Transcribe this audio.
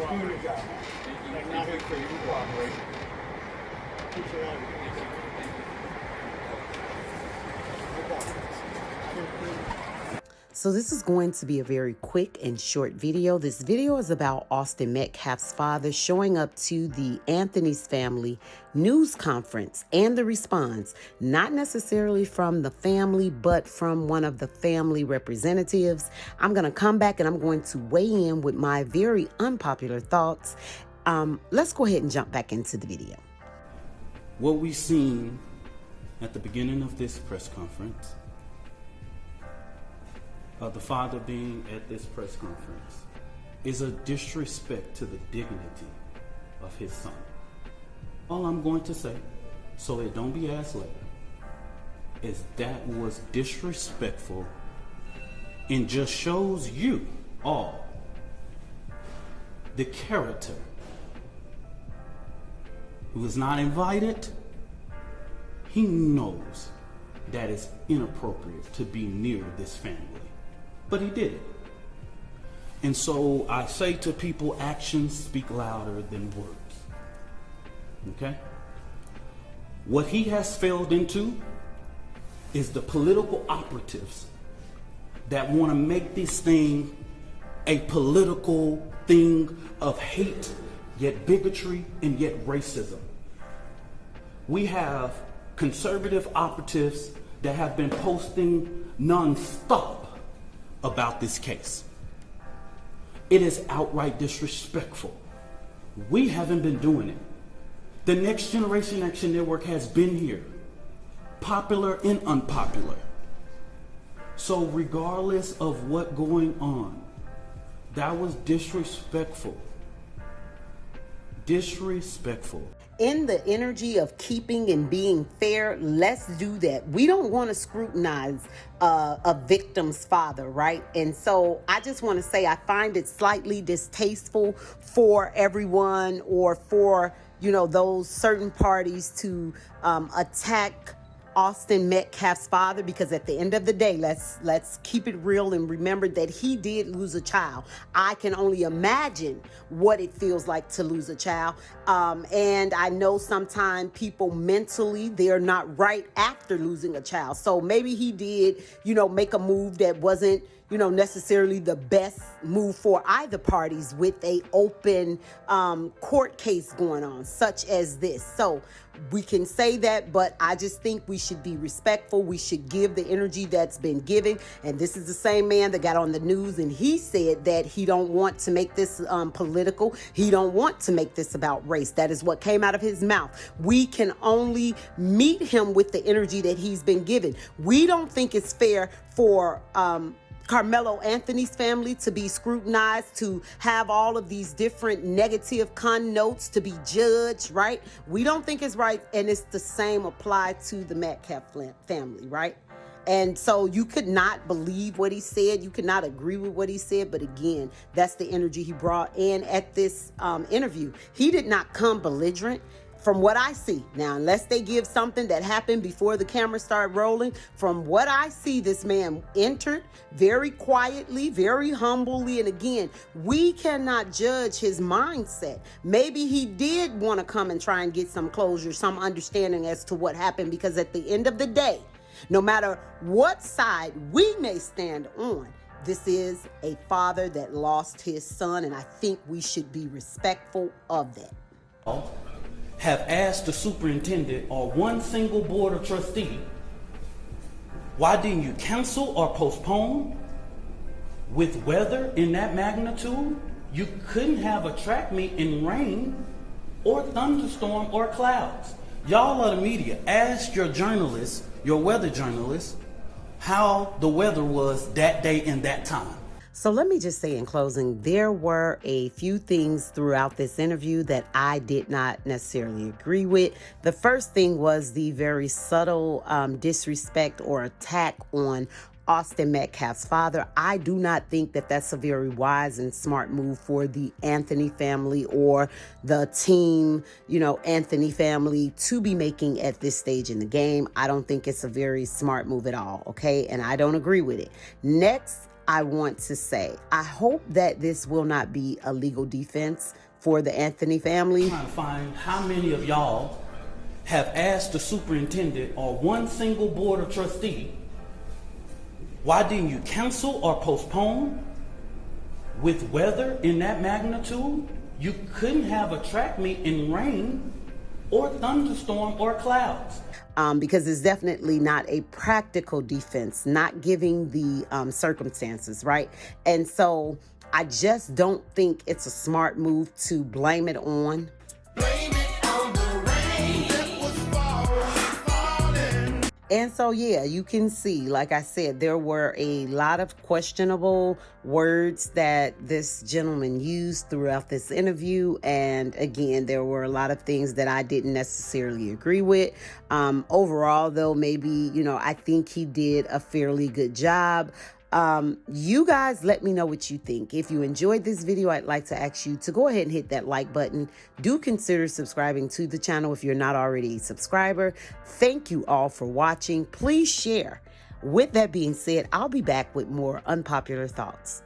doing your job. And not here for you to cooperate. Appreciate all of you. So this is going to be a very quick and short video. This video is about Austin Metcalf's father showing up to the Anthony's family news conference and the response, not necessarily from the family, but from one of the family representatives. I'm going to come back and I'm going to weigh in with my very unpopular thoughts. Let's go ahead and jump back into the video. What we seen at the beginning of this press conference, the father being at this press conference, is a disrespect to the dignity of his son. All I'm going to say, so it don't be asked later, is that was disrespectful and just shows you all the character who is not invited. He knows that it's inappropriate to be near this family. But he did it. And so I say to people, actions speak louder than words. Okay? What he has failed into is the political operatives that want to make this thing a political thing of hate, yet bigotry, and yet racism. We have conservative operatives that have been posting non-stop about this case. It is outright disrespectful. We haven't been doing it. The Next Generation Action Network has been here, popular and unpopular. So regardless of what going on, that was disrespectful. Disrespectful. In the energy of keeping and being fair, let's do that. We don't want to scrutinize a victim's father, right? And so I just want to say I find it slightly distasteful for everyone or for, those certain parties to attack Austin Metcalf's father, because at the end of the day, let's keep it real and remember that he did lose a child. I can only imagine what it feels like to lose a child. And I know sometimes people mentally, they're not right after losing a child. So maybe he did, make a move that wasn't, necessarily the best move for either parties with a open court case going on, such as this. So we can say that, but I just think we should be respectful. We should give the energy that's been given. And this is the same man that got on the news and he said that he don't want to make this political. He don't want to make this about race. That is what came out of his mouth. We can only meet him with the energy that he's been given. We don't think it's fair for Carmelo Anthony's family to be scrutinized, to have all of these different negative connotes to be judged, right? We don't think it's right. And it's the same applied to the Metcalf family, right? And so you could not believe what he said. You could not agree with what he said. But again, that's the energy he brought in at this interview. He did not come belligerent. From what I see now, unless they give something that happened before the camera started rolling, from what I see, this man entered very quietly, very humbly. And again, we cannot judge his mindset. Maybe he did want to come and try and get some closure, some understanding as to what happened, because at the end of the day, no matter what side we may stand on, this is a father that lost his son, and I think we should be respectful of that. Have asked the superintendent or one single board of trustee, why didn't you cancel or postpone? With weather in that magnitude, you couldn't have a track meet in rain or thunderstorm or clouds. Y'all are the media. Ask your journalists, your weather journalists, how the weather was that day and that time. So let me just say in closing, there were a few things throughout this interview that I did not necessarily agree with. The first thing was the very subtle disrespect or attack on Austin Metcalf's father. I do not think that that's a very wise and smart move for the Anthony family or the team, Anthony family to be making at this stage in the game. I don't think it's a very smart move at all, okay? And I don't agree with it. Next, I want to say, I hope that this will not be a legal defense for the Anthony family. Trying to find how many of y'all have asked the superintendent or one single board of trustee, why didn't you cancel or postpone? With weather in that magnitude, you couldn't have a track meet in rain or thunderstorm or clouds. Because it's definitely not a practical defense, not giving the circumstances, right? And so I just don't think it's a smart move to blame it on. And so, yeah, you can see, like I said, there were a lot of questionable words that this gentleman used throughout this interview. And again, there were a lot of things that I didn't necessarily agree with. Overall, though, maybe, I think he did a fairly good job. You guys let me know what you think. If you enjoyed this video, I'd like to ask you to go ahead and hit that like button. Do consider subscribing to the channel if you're not already a subscriber. Thank you all for watching. Please share. With that being said, I'll be back with more unpopular thoughts.